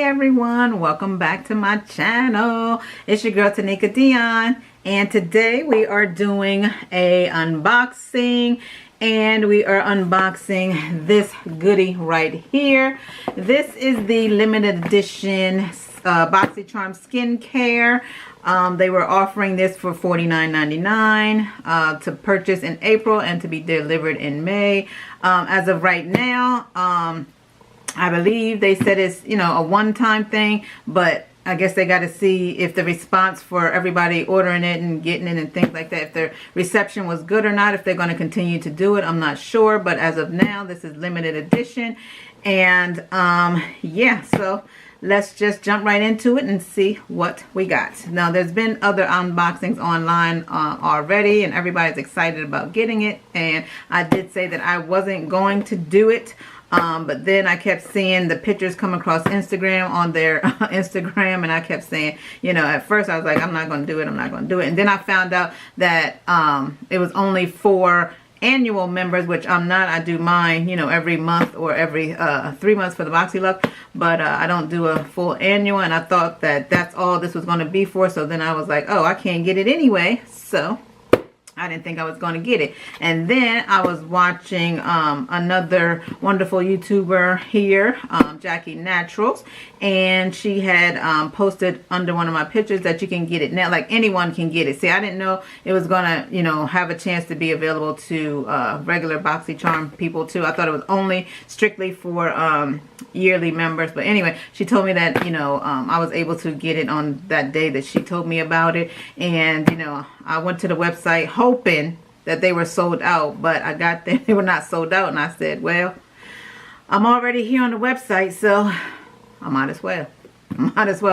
everyone, welcome back to my channel. It's your girl Tanika Dionne, and today we are doing a unboxing, and we are unboxing this goodie right here. This is the limited edition Boxycharm skincare. They were offering this for $49.99 to purchase in April and to be delivered in May. As of right now, I believe they said it's, a one-time thing, but I guess they got to see if the response for everybody ordering it and getting it and things like that, if their reception was good or not, if they're going to continue to do it. I'm not sure, but as of now, this is limited edition. And yeah, so let's just jump right into it and see what we got. Now, there's been other unboxings online already, and everybody's excited about getting it. And I did say that I wasn't going to do it. But then I kept seeing the pictures come across Instagram on their Instagram, and I kept saying, at first I was like, I'm not going to do it, I'm not going to do it. And then I found out that it was only for annual members, which I'm not. I do mine, every month or every 3 months for the Boxy Luck, but I don't do a full annual, and I thought that that's all this was going to be for. So then I was like, oh, I can't get it anyway, so I didn't think I was going to get it. And then I was watching another wonderful YouTuber here, Jackie Naturals, and she had posted under one of my pictures that you can get it now, like anyone can get it. See, I didn't know it was going to, have a chance to be available to regular Boxycharm people too. I thought it was only strictly for yearly members. But anyway, she told me that, I was able to get it on that day that she told me about it. And, I went to the website hoping that they were sold out, but I got there, they were not sold out, and I said, well, I'm already here on the website, so I might as well.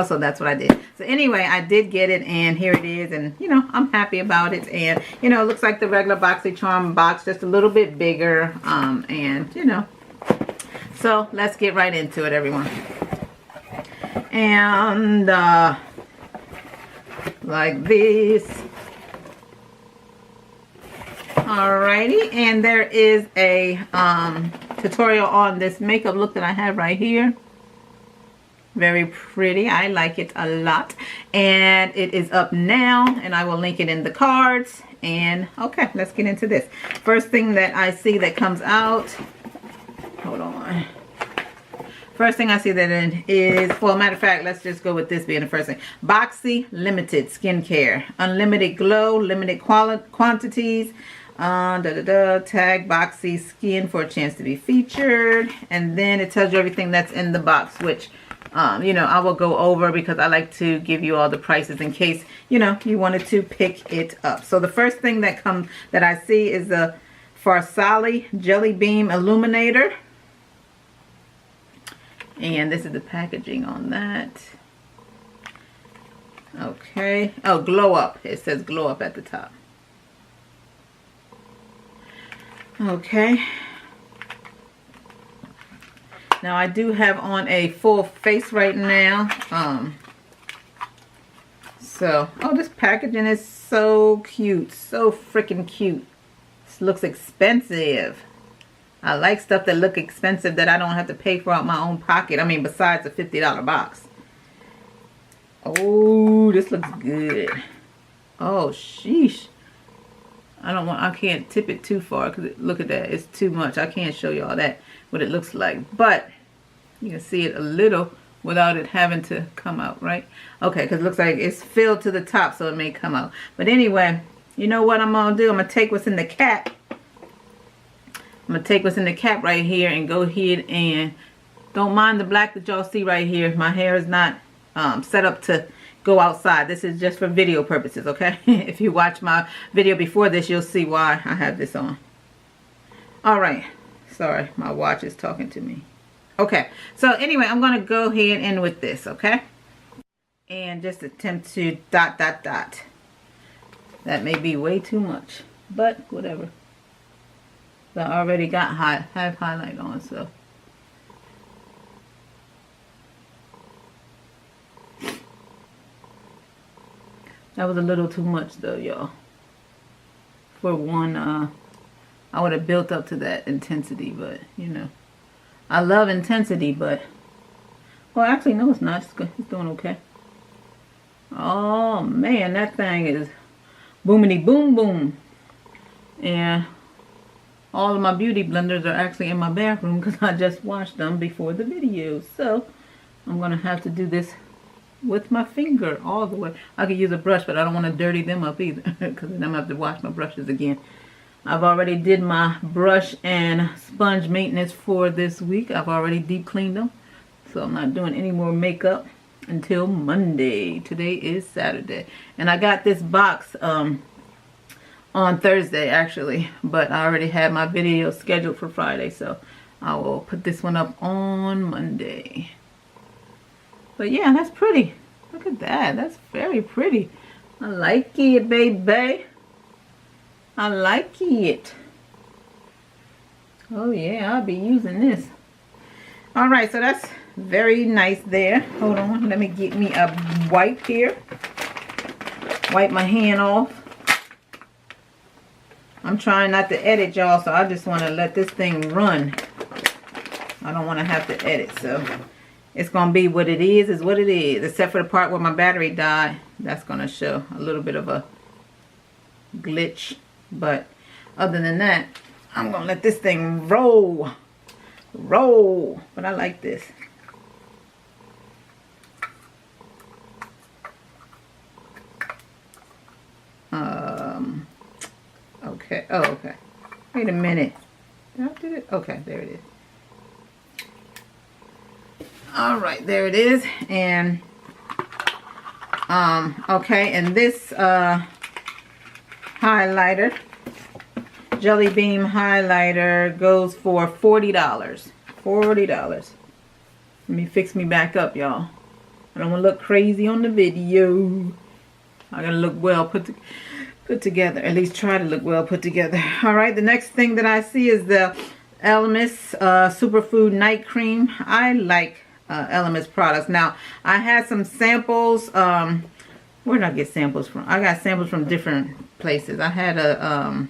So that's what I did. So anyway, I did get it, and here it is, and I'm happy about it. And it looks like the regular Boxycharm box, just a little bit bigger, and so let's get right into it, everyone. And like this. Alrighty, and there is a tutorial on this makeup look that I have right here. Very pretty. I like it a lot, and it is up now, and I will link it in the cards. And okay, let's get into this. First thing that I see that comes out, hold on. First thing I see that it is, well, matter of fact, let's just go with this being the first thing. Boxy Limited Skincare. Unlimited glow, limited quantities. Tag Boxy Skin for a chance to be featured. And then it tells you everything that's in the box, which, I will go over because I like to give you all the prices in case, you wanted to pick it up. So the first thing that I see is the Farsali Jelly Beam Illuminator. And this is the packaging on that. Okay. Oh, glow up. It says glow up at the top. Okay. Now I do have on a full face right now. Oh, this packaging is so cute. So freaking cute. This looks expensive. I like stuff that look expensive that I don't have to pay for out my own pocket. I mean, besides a $50 box. Oh, this looks good. Oh, sheesh. I can't tip it too far because look at that. It's too much. I can't show you all that, what it looks like. But you can see it a little without it having to come out, right? Okay, because it looks like it's filled to the top, so it may come out. But anyway, you know what I'm going to do? I'm going to take what's in the cap. I'm going to take what's in the cap right here and go ahead and don't mind the black that y'all see right here. My hair is not set up to go outside. This is just for video purposes, okay? If you watch my video before this, you'll see why I have this on. Alright. Sorry, my watch is talking to me. Okay. So anyway, I'm going to go ahead and with this, okay? And just attempt to dot. That may be way too much, but whatever. I already got have highlight on, so. That was a little too much though, y'all. For one, I would have built up to that intensity, but I love intensity, but Well, actually, no, it's not. It's good. It's doing okay. Oh, man, that thing is boomity boom boom. And all of my beauty blenders are actually in my bathroom because I just washed them before the video. So, I'm going to have to do this with my finger all the way. I could use a brush, but I don't want to dirty them up either because then I'm going to have to wash my brushes again. I've already did my brush and sponge maintenance for this week. I've already deep cleaned them. So I'm not doing any more makeup until Monday. Today is Saturday. And I got this box on Thursday actually. But I already had my video scheduled for Friday. So I will put this one up on Monday. But yeah, that's pretty. Look at that. That's very pretty. I like it, baby. I like it. Oh yeah, I'll be using this. Alright, so that's very nice there. Hold on, let me get me a wipe here. Wipe my hand off. I'm trying not to edit, y'all, so I just want to let this thing run. I don't want to have to edit, so it's going to be what it is what it is. Except for the part where my battery died. That's going to show a little bit of a glitch. But other than that, I'm going to let this thing roll. Roll. But I like this. Okay. Oh, okay. Wait a minute. Did I do it? Okay, there it is. Alright, there it is. And, okay, and this, highlighter, Jelly Beam highlighter, goes for $40. $40. Let me fix me back up, y'all. I don't want to look crazy on the video. I gotta look well put together. At least try to look well put together. Alright, the next thing that I see is the Elemis Superfood Night Cream. I like Elemis products. Now, I had some samples. Where did I get samples from? I got samples from different places. I had a,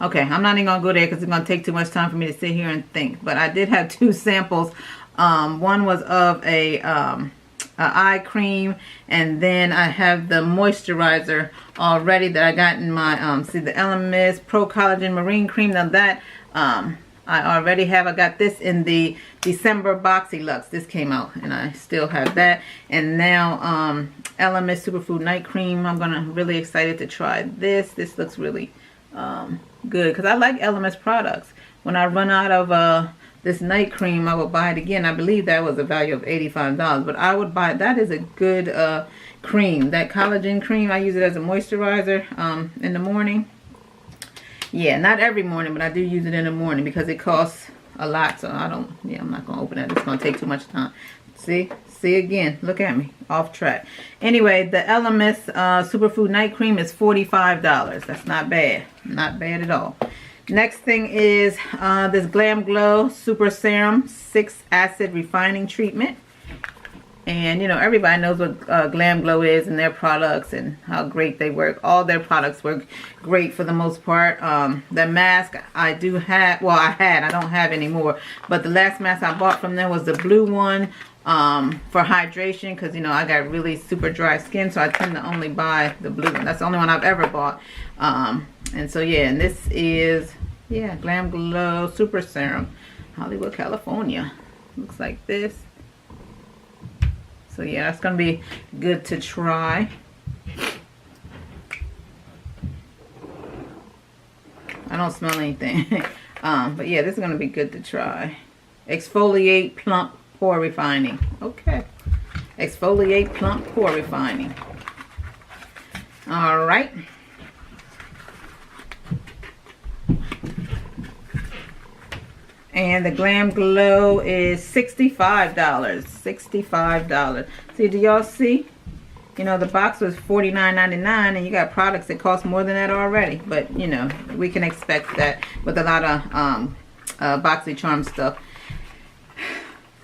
okay, I'm not even going to go there because it's going to take too much time for me to sit here and think. But I did have two samples. One was of a eye cream, and then I have the moisturizer already that I got in my, see the Elemis Pro Collagen Marine Cream. Now that, I already have. I got this in the December Boxy Luxe. This came out and I still have that. And now Elemis Superfood Night Cream. I'm really excited to try this. This looks really good because I like Elemis products. When I run out of this night cream, I will buy it again. I believe that was a value of $85, but I would buy it. That is a good cream. That collagen cream, I use it as a moisturizer in the morning. Yeah, not every morning, but I do use it in the morning because it costs a lot. So I don't, yeah, I'm not going to open it. It's going to take too much time. See again. Look at me. Off track. Anyway, the Elemis Superfood Night Cream is $45. That's not bad. Not bad at all. Next thing is this Glam Glow Super Serum 6 Acid Refining Treatment. And, you know, everybody knows what Glam Glow is and their products and how great they work. All their products work great for the most part. The mask I do have, well, I don't have anymore. But the last mask I bought from them was the blue one for hydration. Because, you know, I got really super dry skin. So I tend to only buy the blue one. That's the only one I've ever bought. And so, yeah, and this is, yeah, Glam Glow Super Serum. Hollywood, California. Looks like this. So yeah, that's going to be good to try. I don't smell anything. But yeah, this is going to be good to try. Exfoliate Plump Pore Refining. Okay. Exfoliate Plump Pore Refining. Alright. And the Glam Glow is $65. $65. See, do y'all see? You know, the box was $49.99 and you got products that cost more than that already. But, you know, we can expect that with a lot of Boxycharm stuff.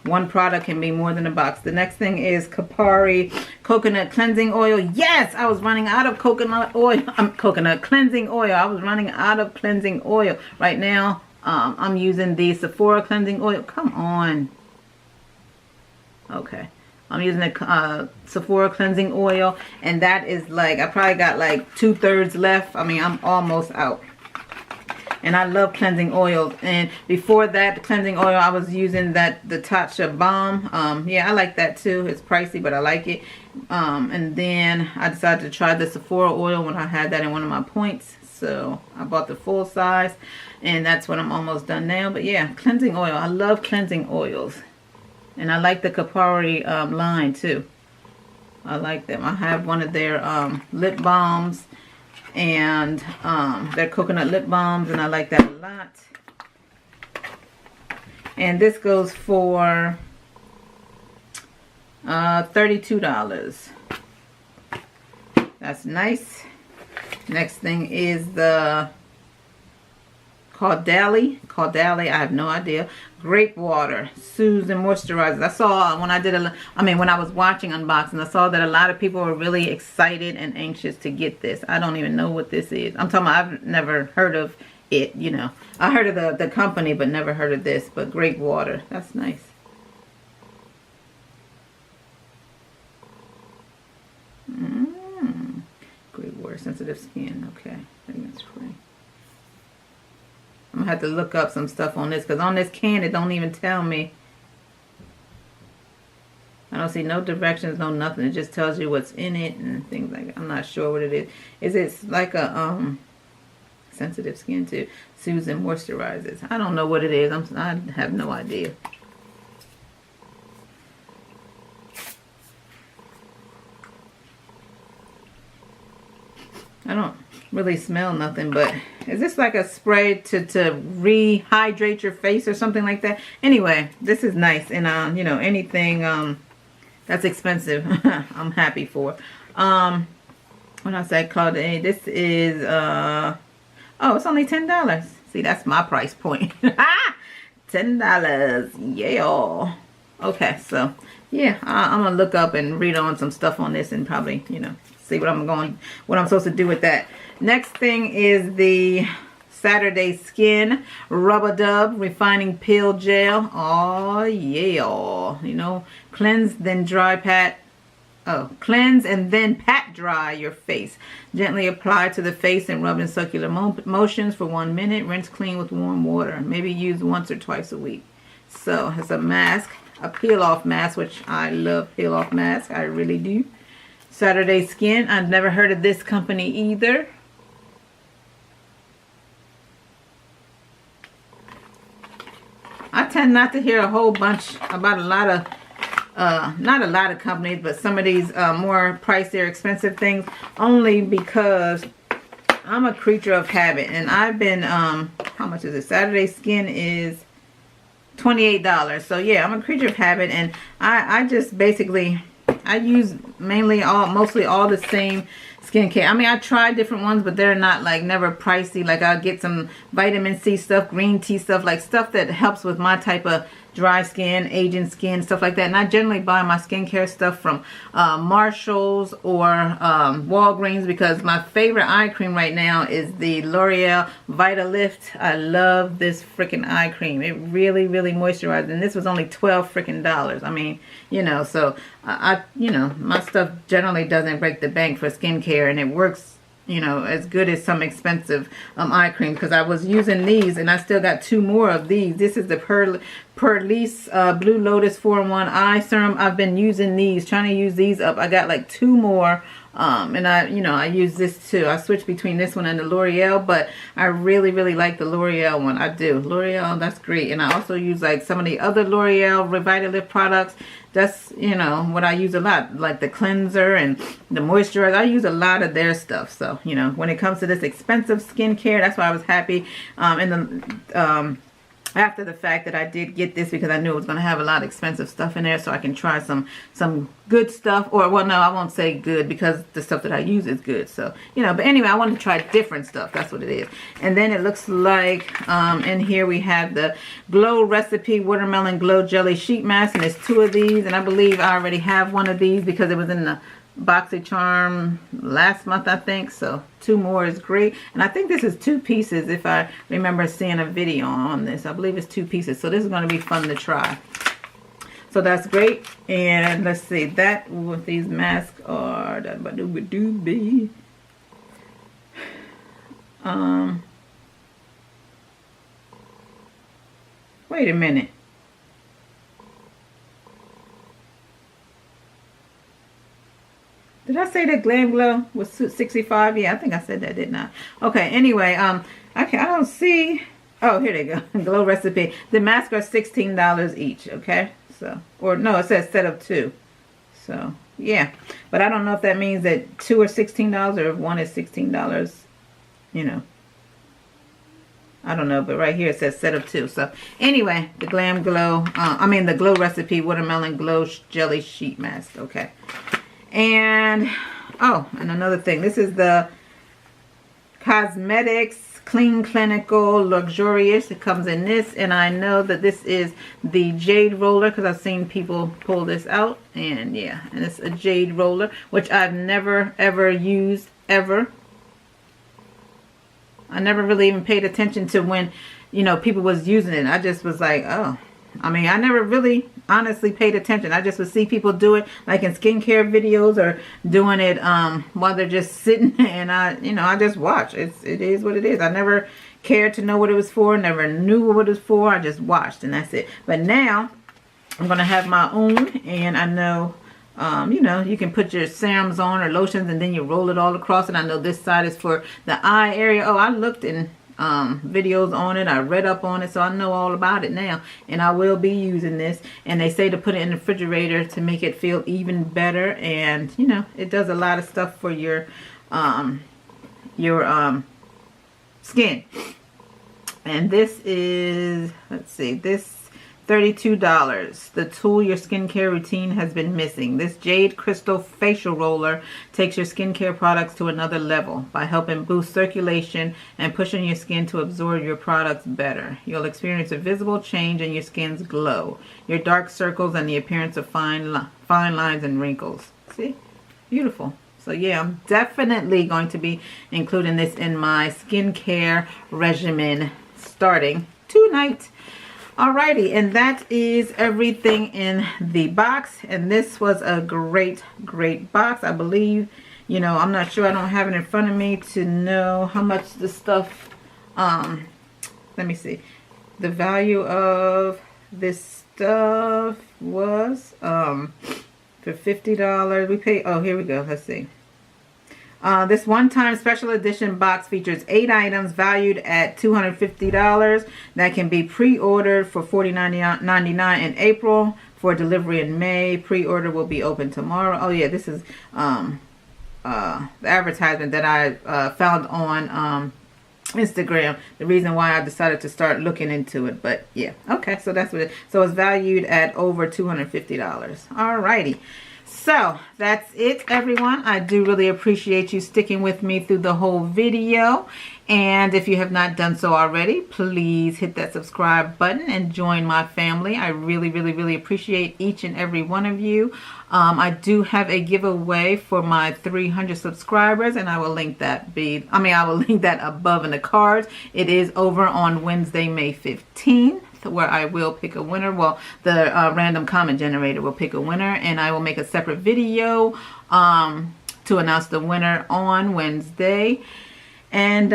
One product can be more than a box. The next thing is Kapari Coconut Cleansing Oil. Yes, I was running out of coconut oil. Coconut cleansing oil. I was running out of cleansing oil. Right now, I'm using the Sephora cleansing oil. Come on. Okay. I'm using a Sephora cleansing oil, and that is like, I probably got like 2/3 left. I mean, I'm almost out. And I love cleansing oils. And before that, the cleansing oil, I was using the Tatcha Balm. Yeah, I like that too. It's pricey, but I like it. And then I decided to try the Sephora oil when I had that in one of my points. So I bought the full size, and that's what I'm almost done now. But yeah, cleansing oil. I love cleansing oils. And I like the Kapari line too. I like them. I have one of their lip balms, and their coconut lip balms, and I like that a lot. And this goes for $32. That's nice. Next thing is the Caudali, I have no idea. Grape water, soothes and moisturizes. I saw when I was watching unboxing, I saw that a lot of people were really excited and anxious to get this. I don't even know what this is. I'm talking about, I've never heard of it, you know. I heard of the company, but never heard of this. But grape water, that's nice. Grape water, sensitive skin. Okay, I think that's free. I'm going to have to look up some stuff on this, because on this can, it don't even tell me. I don't see no directions, no nothing. It just tells you what's in it and things like that. I'm not sure what it is. Is it like a sensitive skin too? Soothes and moisturizes. I don't know what it is. I have no idea. I don't really smell nothing, but is this like a spray to rehydrate your face or something like that? Anyway, this is nice, and you know, anything that's expensive I'm happy for. When I say called, this is oh, it's only $10. See, that's my price point. $10. Yeah. Okay, so yeah, I'm gonna look up and read on some stuff on this, and probably, you know, see what I'm supposed to do with that. Next thing is the Saturday Skin Rub-A-Dub Refining Peel Gel. Oh yeah, you know, cleanse then dry pat. Oh, cleanse and then pat dry your face. Gently apply to the face and rub in circular motions for 1 minute. Rinse clean with warm water. Maybe use once or twice a week. So it's a mask, a peel off mask, which I love peel off mask. I really do. Saturday Skin. I've never heard of this company either. I tend not to hear a whole bunch about a lot of, not a lot of companies, but some of these more pricier, expensive things, only because I'm a creature of habit. And I've been, how much is it? Saturday Skin is $28. So yeah, I'm a creature of habit, and I just basically, I use mostly all the same skincare. I mean, I tried different ones, but they're not like never pricey. Like I'll get some vitamin C stuff, green tea stuff, like stuff that helps with my type of dry skin, aging skin, stuff like that. And I generally buy my skincare stuff from Marshalls or Walgreens, because my favorite eye cream right now is the L'Oreal Vitalift. I love this freaking eye cream. It really, really moisturizes, and this was only $12. I mean, you know, so you know, my stuff generally doesn't break the bank for skincare, and it works, you know, as good as some expensive eye cream, because I was using these, and I still got 2 more of these. This is the Perlice Blue Lotus 4-in-1 eye serum. I've been using these, trying to use these up. I got like 2 more, and I use this too. I switch between this one and the L'Oreal, but I really, really like the L'Oreal one. I do. L'Oreal, that's great. And I also use like some of the other L'Oreal Revitalift products. That's, you know, what I use a lot, like the cleanser and the moisturizer. I use a lot of their stuff. So, you know, when it comes to this expensive skincare, that's why I was happy after the fact that I did get this, because I knew it was going to have a lot of expensive stuff in there, so I can try some good stuff. Or, well, no, I won't say good, because the stuff that I use is good. So, you know, but anyway, I wanted to try different stuff. That's what it is. And then it looks like in here we have the Glow Recipe Watermelon Glow Jelly Sheet Mask, and there's 2 of these, and I believe I already have one of these because it was in the Boxycharm last month, I think. So 2 more is great, and I think this is 2 pieces if I remember seeing a video on this. I believe it's 2 pieces, so this is going to be fun to try. So that's great. And let's see, that what these masks are. Wait a minute. Did I say that Glam Glow was 65? Yeah, I think I said that, didn't I? Okay, anyway, I don't see. Oh, here they go. Glow recipe. The masks are $16 each, okay? So, or no, it says set of 2. So, yeah. But I don't know if that means that 2 are $16 or if 1 is $16, you know. I don't know, but right here it says set of 2. So, anyway, the Glam Glow, the Glow Recipe Watermelon Glow Jelly Sheet Mask, okay? And, oh, and another thing. This is the Cosmetics Clean Clinical Luxurious. It comes in this, and I know that this is the jade roller because I've seen people pull this out. And, yeah, and it's a jade roller, which I've never, ever used, ever. I never really even paid attention to when, you know, people was using it. I just was like, oh. I mean, I never really honestly paid attention. I just would see people do it like in skincare videos or doing it while they're just sitting, and I just watch. It is what it is. I never cared to know what it was for, never knew what it was for. I just watched and that's it. But now I'm going to have my own, and I know you know, you can put your serums on or lotions and then you roll it all across, and I know this side is for the eye area. Oh, I looked in videos on it. I read up on it, so I know all about it now, and I will be using this. And they say to put it in the refrigerator to make it feel even better, and you know, it does a lot of stuff for your skin. And this is, let's see, this $32. The tool your skincare routine has been missing. This Jade Crystal Facial Roller takes your skincare products to another level by helping boost circulation and pushing your skin to absorb your products better. You'll experience a visible change in your skin's glow, your dark circles, and the appearance of fine lines and wrinkles. See? Beautiful. So yeah, I'm definitely going to be including this in my skincare regimen starting tonight. Alrighty, and that is everything in the box, and this was a great box. I believe, you know, I'm not sure, I don't have it in front of me to know how much the stuff, let me see, the value of this stuff was for $50. We paid, oh, here we go, let's see. This one-time special edition box features 8 items valued at $250 that can be pre-ordered for $49.99 in April for delivery in May. Pre-order will be open tomorrow. Oh yeah, this is the advertisement that I found on Instagram. The reason why I decided to start looking into it. But yeah, okay, so that's what it. So it's valued at over $250. Alrighty. So that's it, everyone. I do really appreciate you sticking with me through the whole video. And if you have not done so already, please hit that subscribe button and join my family. I really appreciate each and every one of you. I do have a giveaway for my 300 subscribers, and I will link that I will link that above in the cards. It is over on Wednesday, May 15th. Where I will pick a winner. Well, the random comment generator will pick a winner, and I will make a separate video to announce the winner on Wednesday. And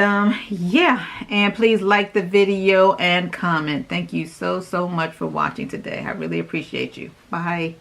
yeah, and please like the video and comment. Thank you so much for watching today. I really appreciate you. Bye.